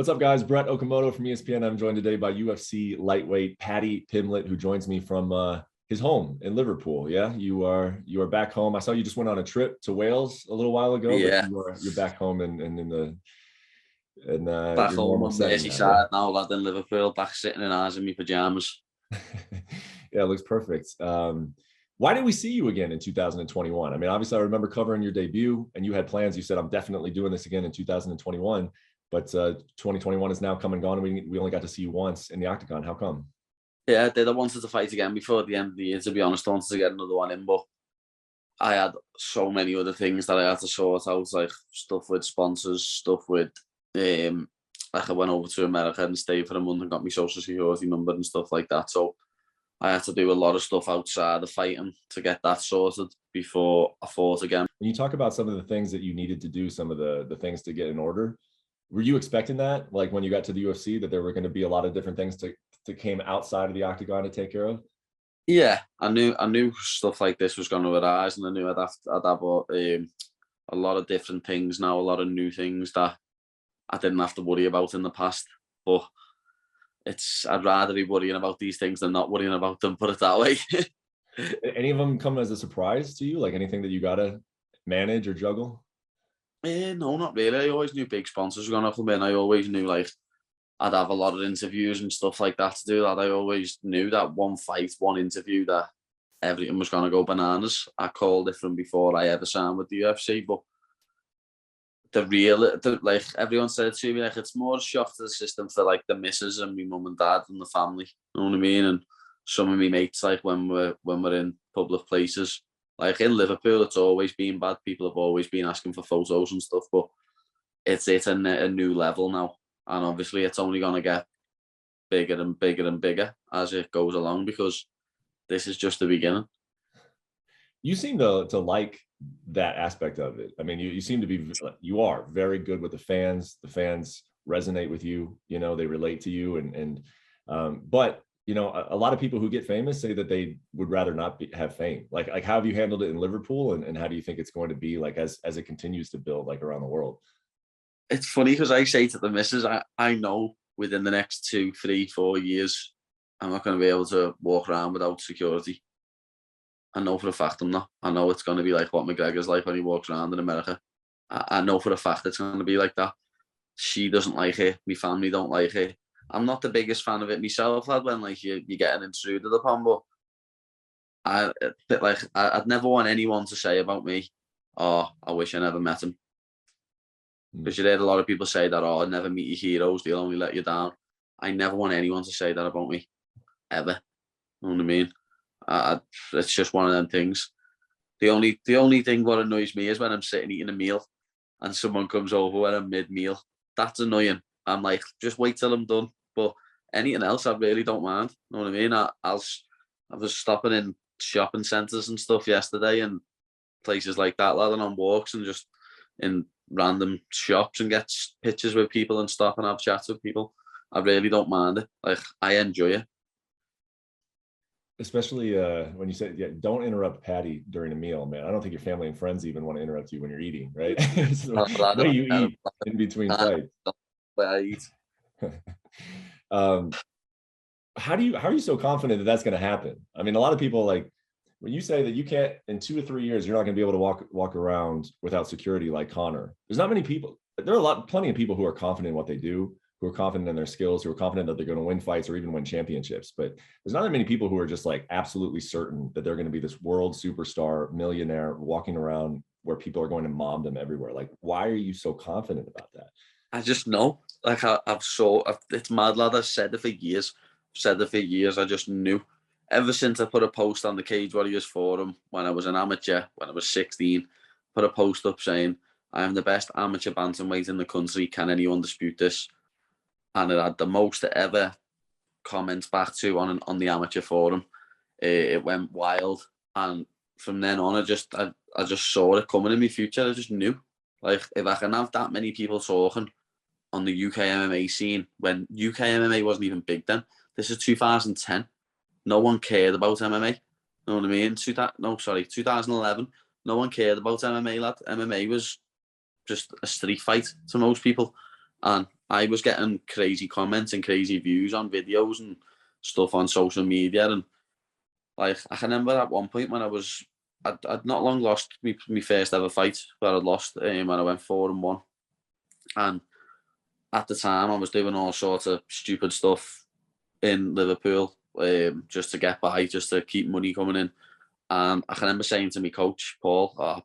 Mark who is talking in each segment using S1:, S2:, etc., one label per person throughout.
S1: What's up, guys? Brett Okamoto from ESPN. I'm joined today by UFC lightweight Paddy Pimblett, who joins me from his home in Liverpool. Yeah, you are back home. I saw you just went on a trip to Wales a little while ago,
S2: Yeah.
S1: but you're back home and in
S2: Back
S1: your
S2: home
S1: normal
S2: on
S1: setting
S2: Merseyside now, lad, in Liverpool, back sitting in ours in my pajamas.
S1: Yeah, it looks perfect. Why did we see you again in 2021? I mean, obviously, I remember covering your debut, and you had plans. You said, "I'm definitely doing this again in 2021." But 2021 is now come and gone, and we only got to see you once in the octagon. How come?
S2: Yeah, I did. I wanted to fight again before the end of the year, to be honest. I wanted to get another one in, but I had so many other things that I had to sort out, like stuff with sponsors, stuff with, like I went over to America and stayed for a month and got my social security number and stuff like that. So I had to do a lot of stuff outside of fighting to get that sorted before I fought again.
S1: When you talk about some of the things that you needed to do, some of the things to get in order, were you expecting that? Like when you got to the UFC, that there were going to be a lot of different things to came outside of the octagon to take care of?
S2: Yeah, I knew stuff like this was going to arise, and I knew I'd have a lot of different things now, a lot of new things that I didn't have to worry about in the past. But I'd rather be worrying about these things than not worrying about them, put it that way.
S1: Any of them come as a surprise to you? Like anything that you got to manage or juggle?
S2: No, not really. I always knew big sponsors were going to come in. I always knew like I'd have a lot of interviews and stuff like that to do. That I always knew that one fight, one interview, that everything was going to go bananas. I called it from before I ever signed with the UFC, but like everyone said to me, like it's more a shock to the system for like the missus and my mum and dad and the family. You know what I mean? And some of my mates, like when we're in public places, like in Liverpool, it's always been bad. People have always been asking for photos and stuff, but it's a new level now, and obviously it's only going to get bigger and bigger and bigger as it goes along, because this is just the beginning.
S1: You seem to like that aspect of it. I mean, you seem to be, you are very good with the fans. The fans resonate with you. You know, they relate to you, but you know, a lot of people who get famous say that they would rather not have fame. Like how have you handled it in Liverpool, and how do you think it's going to be like as it continues to build like around the world?
S2: It's funny because I say to the missus, I know within the next 2, 3, 4 years, I'm not going to be able to walk around without security. I know for a fact I'm not. I know it's going to be like what McGregor's like when he walks around in America. I know for a fact it's going to be like that. She doesn't like it. My family don't like it. I'm not the biggest fan of it myself, lad, when like you're getting intruded upon, but I'd never want anyone to say about me, "Oh, I wish I never met him." Because you heard a lot of people say that, "Oh, never meet your heroes, they'll only let you down." I never want anyone to say that about me, ever. You know what I mean? It's just one of them things. The only thing what annoys me is when I'm sitting eating a meal and someone comes over when I'm mid-meal. That's annoying. I'm like, just wait till I'm done. But anything else, I really don't mind. You know what I mean? I was stopping in shopping centres and stuff yesterday and places like that, lad, and on walks and just in random shops and get pictures with people and stop and have chats with people. I really don't mind it. Like, I enjoy it.
S1: Especially when you say, yeah, don't interrupt Paddy during a meal, man. I don't think your family and friends even want to interrupt you when you're eating, right? The way you eat in between fights.
S2: I eat.
S1: How are you so confident that that's going to happen? I mean, a lot of people, like when you say that you can't in 2 or 3 years, you're not going to be able to walk around without security like Connor. There's not many people. There are plenty of people who are confident in what they do, who are confident in their skills, who are confident that they're going to win fights or even win championships. But there's not that many people who are just like absolutely certain that they're going to be this world superstar millionaire walking around where people are going to mob them everywhere. Like, why are you so confident about that?
S2: I just know. Like it's mad, lad. I've said it for years. I just knew. Ever since I put a post on the Cage Warriors forum when I was an amateur, when I was 16, put a post up saying, "I am the best amateur bantamweight in the country. Can anyone dispute this?" And it had the most ever comments back to on the amateur forum. It went wild, and from then on, I just saw it coming in my future. I just knew, like, if I can have that many people talking on the UK MMA scene, when UK MMA wasn't even big then. This is 2010. No one cared about MMA. You know what I mean? 2011. No one cared about MMA, lad. MMA was just a street fight to most people. And I was getting crazy comments and crazy views on videos and stuff on social media, and like I can remember at one point when I'd not long lost my first ever fight where I'd lost when I went 4-1, and at the time I was doing all sorts of stupid stuff in Liverpool just to get by, just to keep money coming in. And I can remember saying to my coach, Paul, I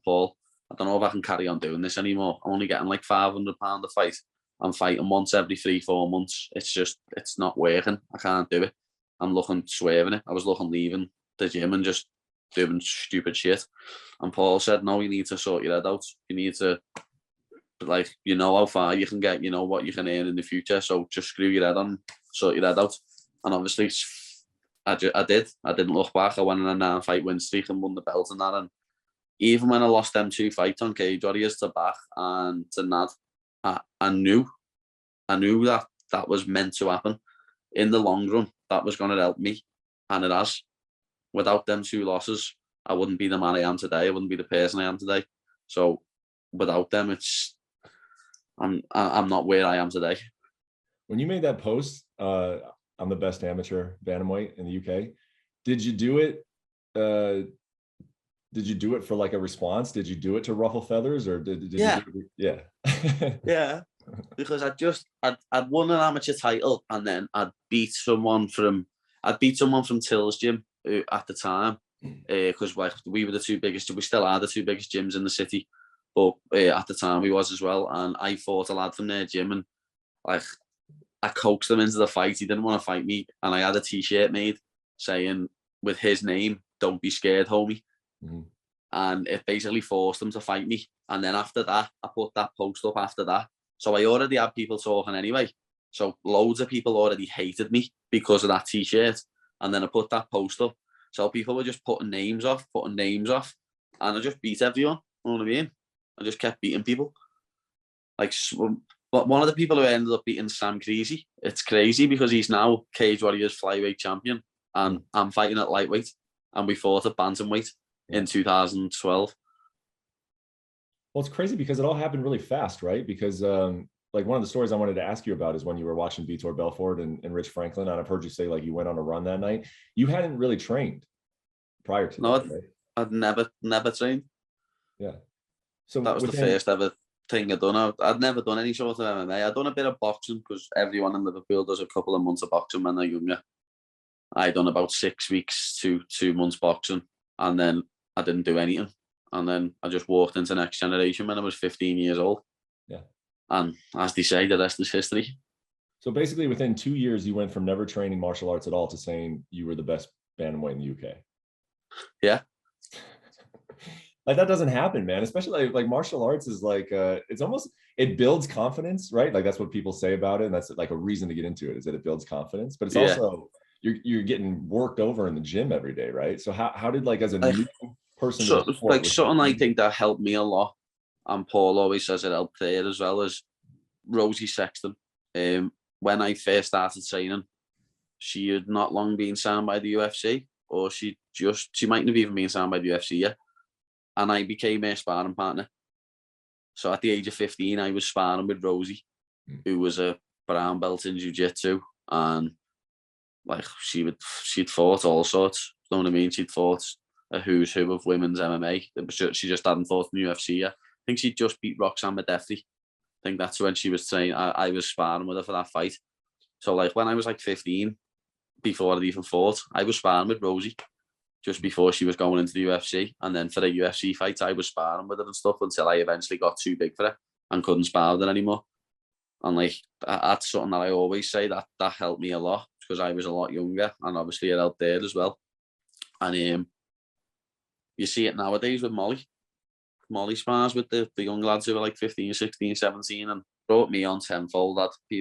S2: don't know if I can carry on doing this anymore. I'm only getting like £500 a fight. I'm fighting once every 3-4 months. It's not working. I can't do it. I'm looking swerving it. I was looking leaving the gym and just doing stupid shit. And Paul said, no, you need to sort your head out. You need to, like, you know how far you can get, you know what you can earn in the future. So just screw your head on, sort your head out. And obviously, I did. I didn't look back. I went on a 9-fight win streak and won the belt and that. And even when I lost them 2 fights on Cage Warriors to Bach and to Nad, I knew that was meant to happen. In the long run, that was going to help me, and it has. Without them 2 losses, I wouldn't be the man I am today. I wouldn't be the person I am today. So without them, I'm not where I am today.
S1: When you made that post, I'm the best amateur bantamweight in the UK. Did you do it? Did you do it for like a response? Did you do it to ruffle feathers, or did
S2: yeah.
S1: you yeah.
S2: Yeah, because I'd won an amateur title, and then I'd beat someone from Till's gym at the time, because like we were the 2 biggest, we still are the 2 biggest gyms in the city, but at the time we was as well. And I fought a lad from their gym, and like I coaxed him into the fight. He didn't want to fight me, and I had a t-shirt made saying with his name, "Don't be scared, homie." Mm-hmm. And it basically forced him to fight me. And then after that, I put that post up after that. So I already had people talking anyway. So loads of people already hated me because of that t-shirt. And then I put that post up. So people were just putting names off. And I just beat everyone. You know what I mean? I just kept beating people. Like, but one of the people who ended up beating Sam Creasy, it's crazy because he's now Cage Warriors flyweight champion. And I'm fighting at lightweight. And we fought at bantamweight in 2012.
S1: Well, it's crazy because it all happened really fast, right? Because like one of the stories I wanted to ask you about is when you were watching Vitor Belfort and Rich Franklin, and I've heard you say like you went on a run that night. You hadn't really trained prior to that, right?
S2: I'd never trained.
S1: Yeah. So
S2: that was the first ever thing I'd done. I'd never done any sort of MMA. I'd done a bit of boxing because everyone in Liverpool does a couple of months of boxing when they're younger. I done about 6 weeks to 2 months boxing, and then I didn't do anything. And then I just walked into Next Generation when I was 15 years old.
S1: Yeah.
S2: And as they say, the rest is history.
S1: So basically within 2 years, you went from never training martial arts at all to saying you were the best bantamweight in the UK.
S2: Yeah.
S1: Like that doesn't happen, man. Especially like martial arts is like, it builds confidence, right? Like that's what people say about it. And that's like a reason to get into it, is that it builds confidence, but it's also, you're getting worked over in the gym every day, right? So how did like as a new person,
S2: something I think that helped me a lot, and Paul always says it helped there as well, as Rosie Sexton. When I first started training, she had not long been signed by the UFC, or she mightn't have even been signed by the UFC yet, and I became her sparring partner. So at the age of 15, I was sparring with Rosie, who was a brown belt in jiu-jitsu, and like she'd fought all sorts. You know what I mean? She'd fought a who's who of women's MMA. She just hadn't fought in the UFC yet. I think she'd just beat Roxanne Modafferi. I think that's when she was training. I was sparring with her for that fight. So like when I was like 15, before I'd even fought, I was sparring with Rosie just before she was going into the UFC. And then for the UFC fight, I was sparring with her and stuff until I eventually got too big for her and couldn't spar with her anymore. And like that's something that I always say that helped me a lot, because I was a lot younger, and obviously it helped there as well. And you see it nowadays with Molly. Molly spars with the young lads who are like 15, 16, 17, and brought me on tenfold.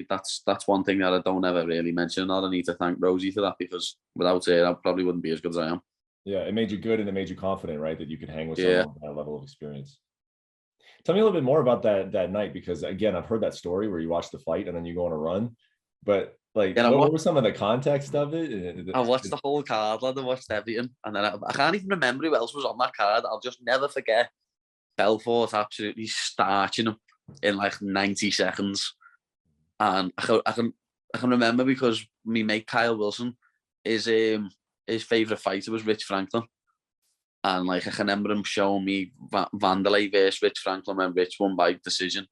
S2: That's one thing that I don't ever really mention. I need to thank Rosie for that, because without her, I probably wouldn't be as good as I am.
S1: Yeah, it made you good, and it made you confident, right? That you could hang with someone with that level of experience. Tell me a little bit more about that night, because again, I've heard that story where you watch the fight and then you go on a run, but like, what was some of the context of it?
S2: I watched the whole card, lad. I watched everything, and then I can't even remember who else was on that card. I'll just never forget Belfort absolutely starching him in like 90 seconds. And I can remember because me mate Kyle Wilson, his favourite fighter was Rich Franklin. And like I can remember him showing me Vanderlei versus Rich Franklin when Rich won by decision.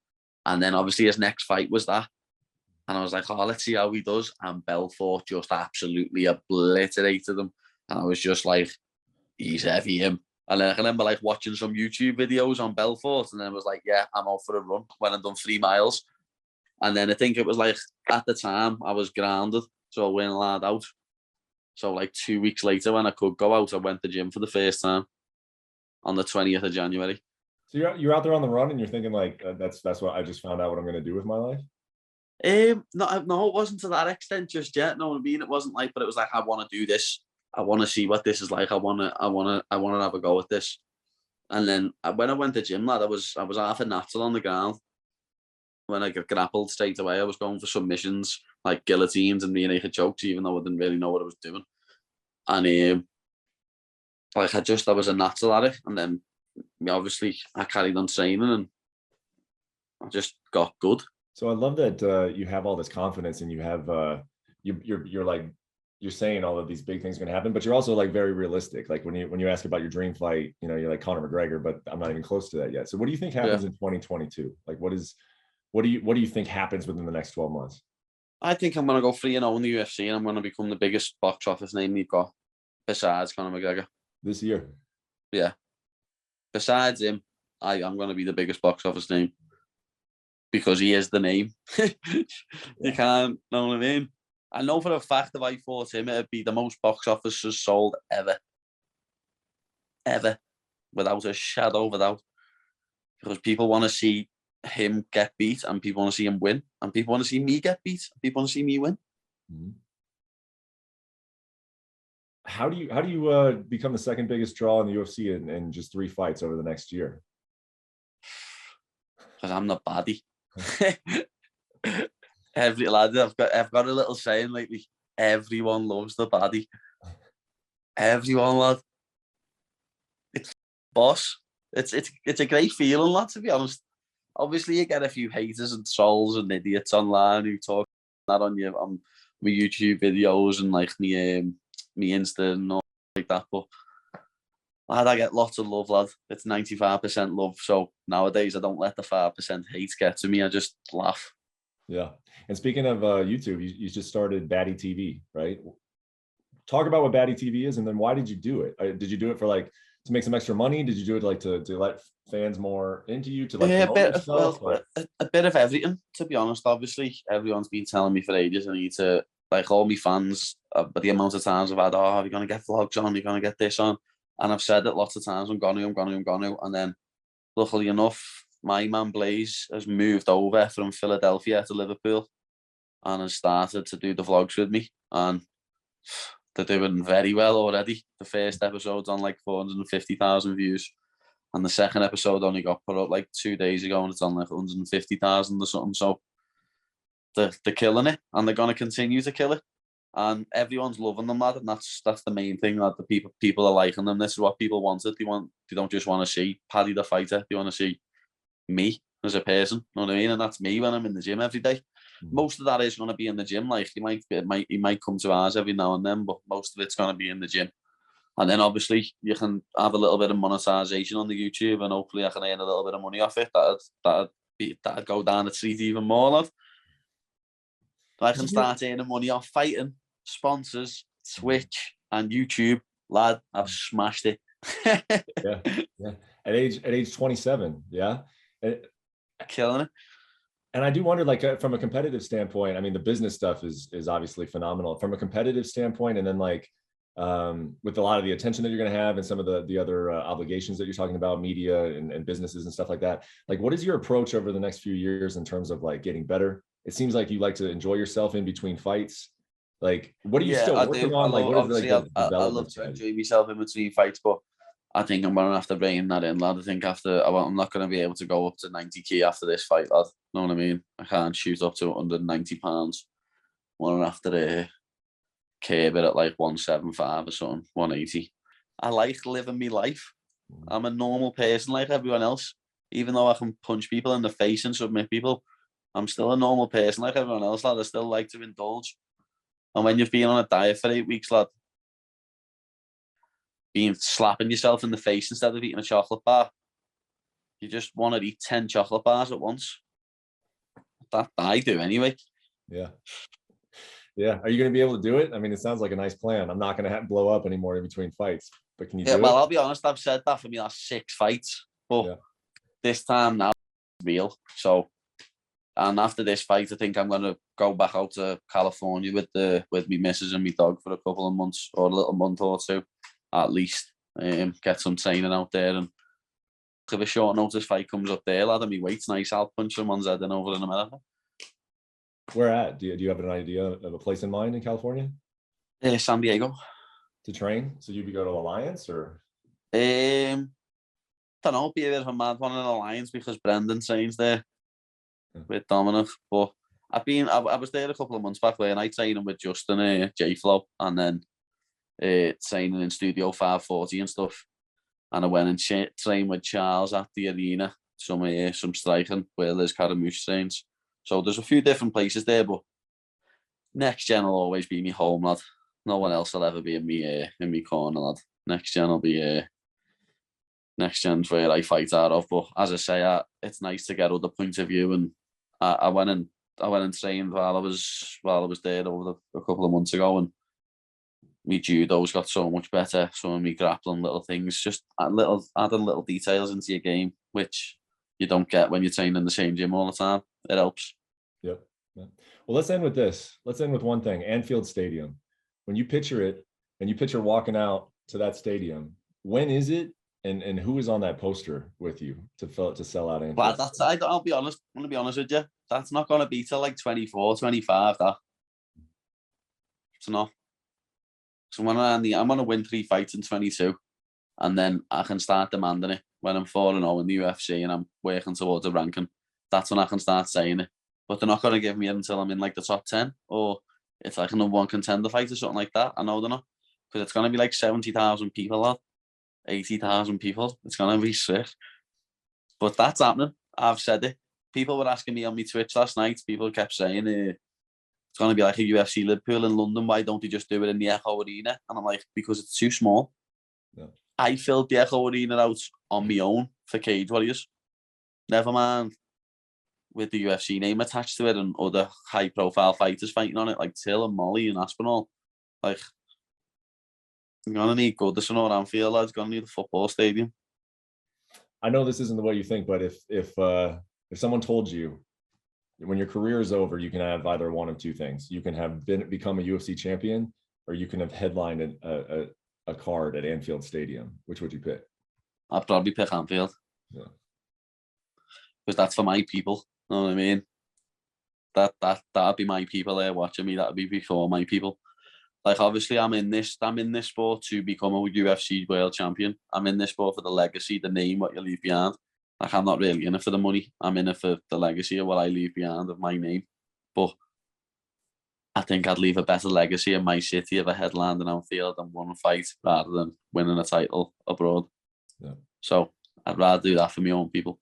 S2: And then obviously his next fight was that. And I was like, oh, let's see how he does. And Belfort just absolutely obliterated him. And I was just like, he's heavy, him. And then I remember like watching some YouTube videos on Belfort, and then I was like, yeah, I'm out for a run. Went and done 3 miles. And then I think it was like, at the time, I was grounded, so I weren't allowed out. So like 2 weeks later, when I could go out, I went to the gym for the first time on the 20th of January.
S1: So you're out there on the run and you're thinking like, that's what I just found out what I'm going to do with my life.
S2: No, it wasn't to that extent just yet. No, I mean, it wasn't like, but it was like, I want to do this. I want to see what this is like. I want to have a go at this. And then when I went to gym, lad, I was half a natural on the ground. When I got grappled straight away, I was going for submissions, like guillotines and naked chokes, even though I didn't really know what I was doing. And like I was a natural at it. And then obviously I carried on training and I just got good.
S1: So I love that you have all this confidence and you have you're like, you're saying all of these big things are going to happen, but you're also like very realistic. Like when you ask about your dream fight, you know, you're like Conor McGregor, but I'm not even close to that yet. So what do you think happens in 2022? Like what do you think happens within the next 12 months?
S2: I think I'm going to go 3-0 in the UFC and I'm going to become the biggest box office name we've got besides Conor McGregor.
S1: This year?
S2: Yeah. Besides him, I'm going to be the biggest box office name because he is the name. You can't, know what I mean? I know for a fact if I fought him, it'd be the most box offices sold ever. Ever. Without a shadow of a doubt. Because people want to see him get beat and people want to see him win. And people want to see me get beat. People want to see me win.
S1: Mm-hmm. How do you become the second biggest draw in the UFC in just 3 fights over the next year?
S2: Because I'm not Paddy. Every lad, I've got a little saying lately. Everyone loves the Paddy. Everyone, lad. It's boss. It's a great feeling, lad. To be honest, obviously you get a few haters and trolls and idiots online who talk that on my YouTube videos and like me Insta and all like that. But lad, I get lots of love, lad. It's 95% love. So nowadays I don't let the 5% hate get to me. I just laugh.
S1: Yeah. And speaking of YouTube, you just started Paddy TV, right? Talk about what Paddy TV is, and then why did you do it? Did you do it for like to make some extra money? Did you do it like to let fans more into you, to like
S2: a bit of everything, to be honest. Obviously, everyone's been telling me for ages I need to, like, all my fans, but the amount of times I've had, oh, are you going to get vlogs on? You're going to get this on? And I've said it lots of times, I'm going to. And then, luckily enough, my man Blaze has moved over from Philadelphia to Liverpool and has started to do the vlogs with me. And they're doing very well already. The first episode's on like 450,000 views. And the second episode only got put up like 2 days ago and it's on like 150,000 or something. So they're killing it and they're going to continue to kill it. And everyone's loving them, lad. And that's the main thing, that the people are liking them. This is what people wanted. They don't just want to see Paddy the fighter. They want to see me as a person, you know what I mean? And that's me when I'm in the gym every day. Most of that is going to be in the gym. Like he might come to ours every now and then, but most of it's going to be in the gym. And then obviously you can have a little bit of monetization on the YouTube, and hopefully I can earn a little bit of money off it. That'd go down the street even more, lad. I can start earning money off fighting, sponsors, Twitch, and YouTube, lad. I've smashed it.
S1: yeah. At age 27, yeah.
S2: Killing it.
S1: And I do wonder, like, from a competitive standpoint, I mean, the business stuff is obviously phenomenal from a competitive standpoint. And then like, with a lot of the attention that you're going to have and some of the other obligations that you're talking about, media and businesses and stuff like that. Like, what is your approach over the next few years in terms of like getting better? It seems like you like to enjoy yourself in between fights. Like, what are you still working on? Like, what is like the development? I love to
S2: enjoy myself in between fights, but I think I'm going to have to bring that in, lad. I think I'm not going to be able to go up to 90k after this fight, lad. Know what I mean? I can't shoot up to 190 pounds. I'm going to have to curb it at like 175 or something, 180. I like living my life. I'm a normal person like everyone else. Even though I can punch people in the face and submit people, I'm still a normal person like everyone else, lad. I still like to indulge. And when you've been on a diet for 8 weeks, lad, slapping yourself in the face instead of eating a chocolate bar, you just want to eat 10 chocolate bars at once. That I do anyway.
S1: Yeah. Yeah. Are you going to be able to do it? I mean, it sounds like a nice plan. I'm not going to have blow up anymore in between fights, but can you do it?
S2: Well, I'll be honest. I've said that for me last 6 fights, but this time now it's real. So, and after this fight, I think I'm going to go back out to California with me missus and me dog for a couple of months or a little month or two, at least. Get some training out there, and if a short notice fight comes up there, lad, and me weight's nice, I'll punch someone's head in over in America.
S1: Where at? Do you have an idea of a place in mind in California?
S2: San Diego.
S1: To train? So you'd go to Alliance or?
S2: Don't know, be a bit of a mad one in Alliance because Brendan trains there with Dominic. But I was there a couple of months back when I trained with Justin J-Flow, and then training in Studio 540 and stuff. And I went and trained with Charles at the arena, some striking where Liz Caramouche trains. So there's a few different places there, but next gen will always be me home, lad. No one else will ever be in me corner, lad. Next gen will be next gen's where I fight out of. But as I say, it's nice to get other points of view. And I went and trained while I was there over a couple of months ago, and me judo's got so much better. Some of me grappling little things, just adding little details into your game, which you don't get when you're training in the same gym all the time. It helps.
S1: Yep. Yeah. Well, let's end with this. Let's end with one thing. Anfield Stadium. When you picture it and you picture walking out to that stadium, when is it? And who is on that poster with you to sell out Anfield?
S2: Well, I'll be honest. I'm going to be honest with you. That's not going to be till like 24, 25. That. It's not. So I'm going to win 3 fights in 22, and then I can start demanding it when I'm 4-0 in the UFC and I'm working towards a ranking. That's when I can start saying it. But they're not going to give me it until I'm in like the top 10, or it's like a #1 contender fight or something like that. I know they're not, because it's going to be like 70,000 people, lad. 80,000 people. It's going to be sick. But that's happening. I've said it. People were asking me on my Twitch last night. People kept saying it's going to be like a UFC Liverpool in London. Why don't they just do it in the Echo Arena? And I'm like, because it's too small. Yeah. I filled the Echo Arena out on my own for Cage Warriors. Never mind with the UFC name attached to it and other high-profile fighters fighting on it, like Till and Molly and Aspinall. Like, you're going to need Goodison or Anfield, lads. You're going to need a football stadium.
S1: I know this isn't the way you think, but if someone told you when your career is over, you can have either one of two things. You can have become a UFC champion, or you can have headlined a card at Anfield Stadium. Which would you pick?
S2: I'd probably pick Anfield.
S1: Yeah.
S2: Because that's for my people. You know what I mean? That'd be my people there watching me. That'd be before my people. Like, obviously, I'm in this sport to become a UFC world champion. I'm in this sport for the legacy, the name, what you leave behind. Like, I'm not really in it for the money. I'm in it for the legacy of what I leave behind of my name. But I think I'd leave a better legacy in my city of a headland in Anfield and won a fight rather than winning a title abroad. Yeah. So I'd rather do that for my own people.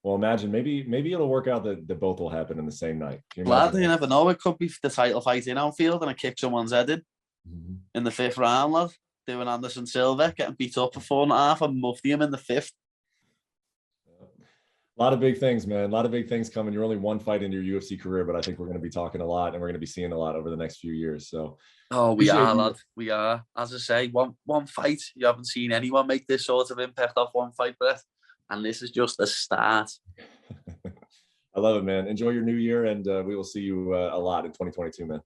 S1: Well, imagine maybe it'll work out that both will happen in the same night.
S2: You never know. It could be the title fight in Anfield and I kick someone's head in the 5th round, lad. Doing Anderson Silva, getting beat up for 4.5 and mufti him in the 5th.
S1: A lot of big things, man. A lot of big things coming. You're only one fight into your UFC career, but I think we're going to be talking a lot and we're going to be seeing a lot over the next few years. So,
S2: we are, lad. We are. As I say, one fight. You haven't seen anyone make this sort of impact off one fight, Brett. And this is just the start.
S1: I love it, man. Enjoy your new year, and we will see you a lot in 2022, man.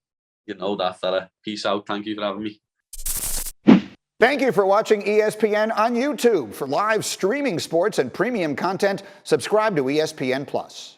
S2: You know that, fella. Peace out. Thank you for having me.
S3: Thank you for watching ESPN on YouTube. For live streaming sports and premium content, subscribe to ESPN+.